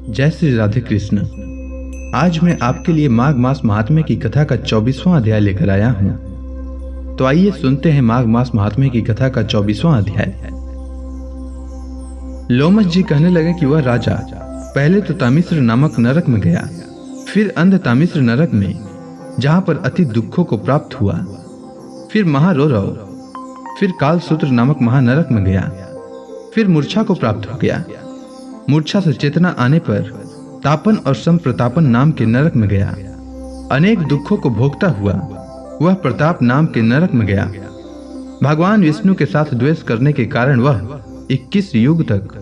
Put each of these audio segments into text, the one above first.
जय श्री राधे कृष्ण। आज मैं आपके लिए माघ मास महात्म्य की कथा का 24वां अध्याय लेकर आया हूँ। तो आइए सुनते हैं माघ मास महात्म्य की कथा का 24वां अध्याय। लोमश जी कहने लगे कि वह राजा पहले तो तामिश्र नामक नरक में गया, फिर अंध तामिश्र नरक में, जहां पर अति दुखों को प्राप्त हुआ, फिर महारौरव, फिर कालसूत्र नामक महानरक में गया, फिर मूर्छा को प्राप्त हो गया। मूर्छा से चेतना आने पर तापन और संप्रतापन नाम के नरक में गया। अनेक दुखों को भोगता हुआ वह प्रताप नाम के नरक में गया। भगवान विष्णु के साथ द्वेष करने के कारण वह 21 युग तक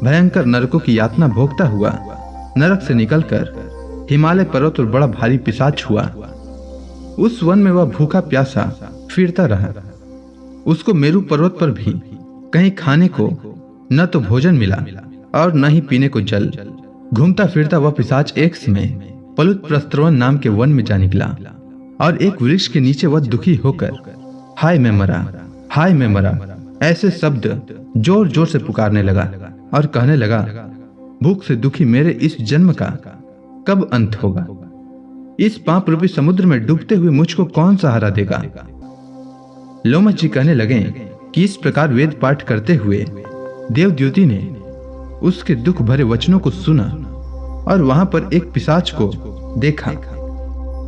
भयंकर नरकों की यातना भोगता हुआ नरक से निकलकर हिमालय पर्वत पर बड़ा भारी पिशाच हुआ। उस वन में वह भूखा प्यासा फिरता रहा। उसको मेरु पर्वत पर भी कहीं खाने को न तो भोजन मिला और न ही पीने को जल। घूमता फिरता वह पिशाच एक समय पलुत प्रस्त्रवन नाम के वन में जा निकला और एक वृक्ष के नीचे वह दुखी होकर हाय मैं मरा, हाय मैं मरा ऐसे शब्द जोर जोर से पुकारने लगा और कहने लगा, भूख से दुखी मेरे इस जन्म का कब अंत होगा? इस पाप रूपी समुद्र में डूबते हुए मुझको कौन सहारा देगा? लोमश जी कहने लगे कि इस प्रकार वेद पाठ करते हुए देवद्युति ने उसके दुख भरे वचनों को सुना और वहां पर एक पिशाच को देखा,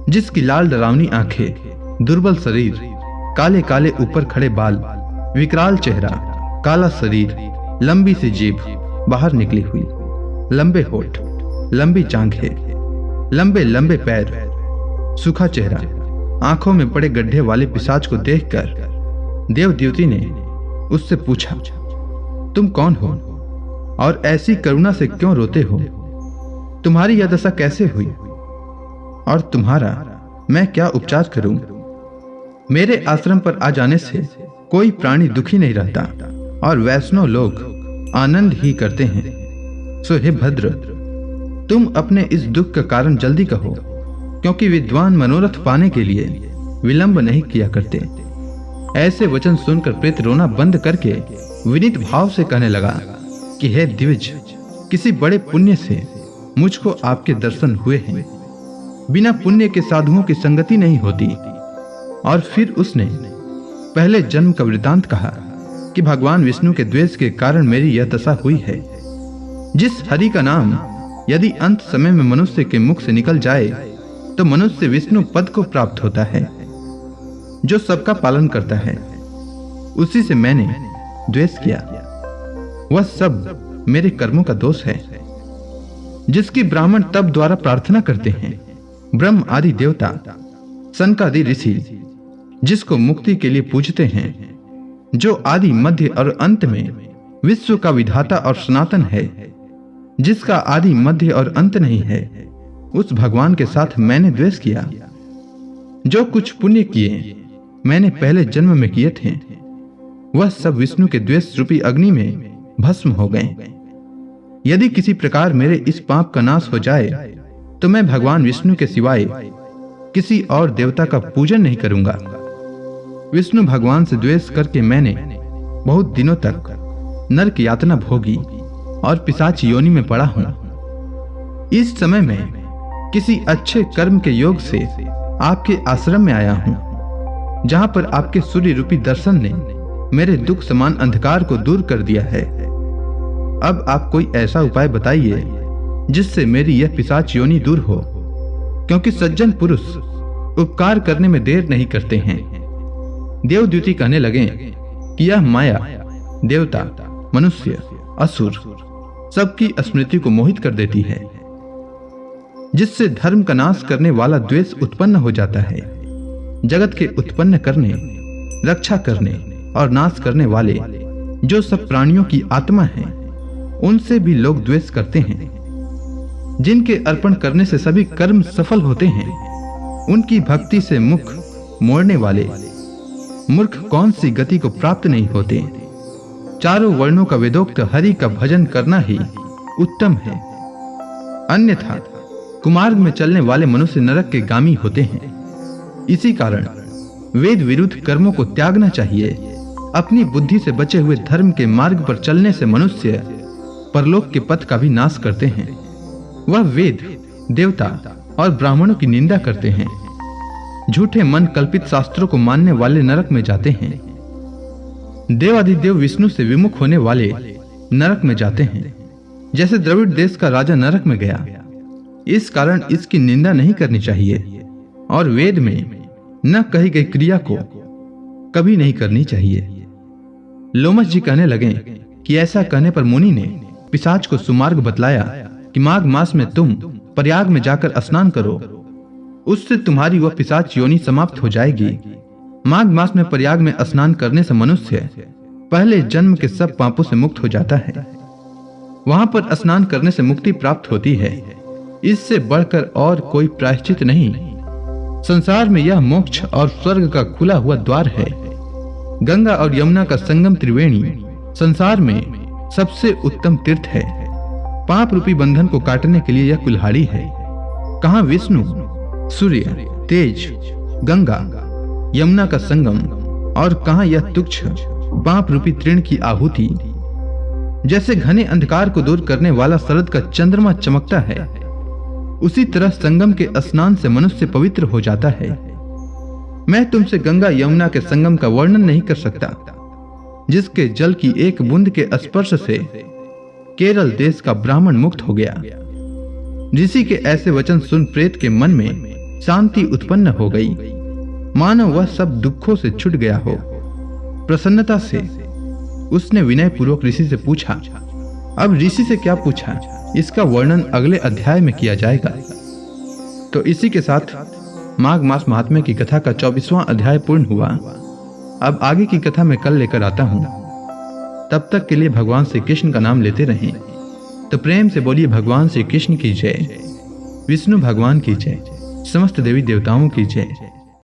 जिसकी लाल डरावनी आंखें, दुर्बल शरीर, काले काले ऊपर खड़े बाल, विकराल चेहरा, काला शरीर, लंबी सी जीभ बाहर निकली हुई, लंबे होठ, लंबी जांघें, लंबे लंबे पैर, सूखा चेहरा, आंखों में बड़े गड्ढे वाले पिशाच को देखकर देवद्युति ने उससे पूछा, तुम कौन हो और ऐसी करुणा से क्यों रोते हो? तुम्हारी यह दशा कैसे हुई और तुम्हारा मैं क्या उपचार करूं? मेरे आश्रम पर आ जाने से कोई प्राणी दुखी नहीं रहता और वैष्णव लोग आनंद ही करते हैं। सो हे भद्र, तुम अपने इस दुख का कारण जल्दी कहो, क्योंकि विद्वान मनोरथ पाने के लिए विलंब नहीं किया करते। ऐसे वचन सुनकर प्रेत रोना बंद करके विनीत भाव से कहने लगा कि हे द्विज, किसी बड़े पुण्य से मुझको आपके दर्शन हुए हैं। बिना पुण्य के साधुओं की संगति नहीं होती। और फिर उसने पहले जन्म का वृतांत कहा कि भगवान विष्णु के द्वेष के कारण मेरी यह दशा हुई है। जिस हरि का नाम यदि अंत समय में मनुष्य के मुख से निकल जाए तो मनुष्य विष्णु पद को प्राप्त होता है, जो सबका पालन करता है। उसी से मैंने द्वेष किया। वह सब मेरे कर्मों का दोष है, जिसकी ब्राह्मण तप द्वारा प्रार्थना करते हैं। ब्रह्म आदि देवता, सनकादि ऋषि जिसको मुक्ति के लिए पूजते हैं, जो आदि मध्य और अंत में विश्व का विधाता और सनातन है, जिसका आदि मध्य और अंत नहीं है, उस भगवान के साथ मैंने द्वेष किया। जो कुछ पुण्य किए मैंने पहले जन्म में किए थे, वह सब विष्णु के द्वेष रूपी अग्नि में भस्म हो गए। यदि किसी प्रकार मेरे इस पाप का नाश हो जाए तो मैं भगवान विष्णु के सिवाय किसी और देवता का पूजन नहीं करूंगा। विष्णु भगवान से द्वेष करके मैंने बहुत दिनों तक नरक यातना भोगी और पिशाच योनि में पड़ा हूं। इस समय मैं किसी अच्छे कर्म के योग से आपके आश्रम में आया हूं, जहां पर आपके सूर्य रूपी दर्शन ने मेरे दुख समान अंधकार को दूर कर दिया है। अब आप कोई ऐसा उपाय बताइए जिससे मेरी यह पिशाच योनि दूर हो, क्योंकि सज्जन पुरुष उपकार करने में देर नहीं करते हैं। देवद्युति कहने लगे कि यह माया देवता, मनुष्य, असुर सबकी स्मृति को मोहित कर देती है, जिससे धर्म का नाश करने वाला द्वेष उत्पन्न हो जाता है। जगत के उत्पन्न करने, रक्षा करने और नाश करने वाले जो सब प्राणियों की आत्मा है, उनसे भी लोग द्वेष करते हैं। जिनके अर्पण करने से सभी कर्म सफल होते हैं, उनकी भक्ति से मुख मोड़ने वाले मूर्ख कौन सी गति को प्राप्त नहीं होते। चारों वर्णों का वेदोक्त हरि का भजन करना ही उत्तम है, अन्यथा कुमार्ग में चलने वाले मनुष्य नरक के गामी होते हैं। इसी कारण वेद विरुद्ध कर्मों को त्यागना चाहिए। अपनी बुद्धि से बचे हुए धर्म के मार्ग पर चलने से मनुष्य परलोक के पथ का भी नाश करते हैं। वह वेद, देवता और ब्राह्मणों की निंदा करते हैं। झूठे मन कल्पित शास्त्रों को मानने वाले नरक में जाते हैं। देवाधिदेव विष्णु से विमुख होने वाले नरक में जाते हैं। जैसे द्रविड़ देश का राजा नरक में गया, इस कारण इसकी निंदा नहीं करनी चाहिए और वेद में न कही गई क्रिया को कभी नहीं करनी चाहिए। लोमश जी कहने लगे कि ऐसा कहने पर मुनि ने पिशाच को सुमार्ग बतलाया कि माघ मास में तुम प्रयाग में जाकर स्नान करो, उससे तुम्हारी वह पिशाच योनि समाप्त हो जाएगी। माघ मास में प्रयाग में स्नान करने से मनुष्य पहले जन्म के सब पापों से मुक्त हो जाता है। वहां पर स्नान करने से मुक्ति प्राप्त होती है। इससे बढ़कर और कोई प्रायश्चित नहीं। संसार में यह मोक्ष और स्वर्ग का खुला हुआ द्वार है। गंगा और यमुना का संगम त्रिवेणी संसार में सबसे उत्तम तीर्थ है। पाप रूपी बंधन को काटने के लिए यह कुल्हाड़ी है। कहाँ विष्णु, सूर्य, तेज, गंगा, यमुना का संगम और कहाँ यह तुच्छ पाप रूपी तृण की आहुति। जैसे घने अंधकार को दूर करने वाला शरद का चंद्रमा चमकता है, उसी तरह संगम के स्नान से मनुष्य पवित्र हो जाता है। मैं तुमसे गंगा यमुना के संगम का वर्णन नहीं कर सकता, जिसके जल की एक बूंद के स्पर्श से केरल देश का ब्राह्मण मुक्त हो गया। ऋषि के ऐसे वचन सुन प्रेत के मन में शांति उत्पन्न हो गई, मानो वह सब दुखों से छूट गया हो। प्रसन्नता से उसने विनय पूर्वक ऋषि से पूछा। अब ऋषि से क्या पूछा, इसका वर्णन अगले अध्याय में किया जाएगा। तो इसी के साथ माघ मास महात्म्य की कथा का 24वां अध्याय पूर्ण हुआ। अब आगे की कथा मैं कल लेकर आता हूं। तब तक के लिए भगवान श्री कृष्ण का नाम लेते रहें। तो प्रेम से बोलिए भगवान श्री कृष्ण की जय, विष्णु भगवान की जय, समस्त देवी देवताओं की जय।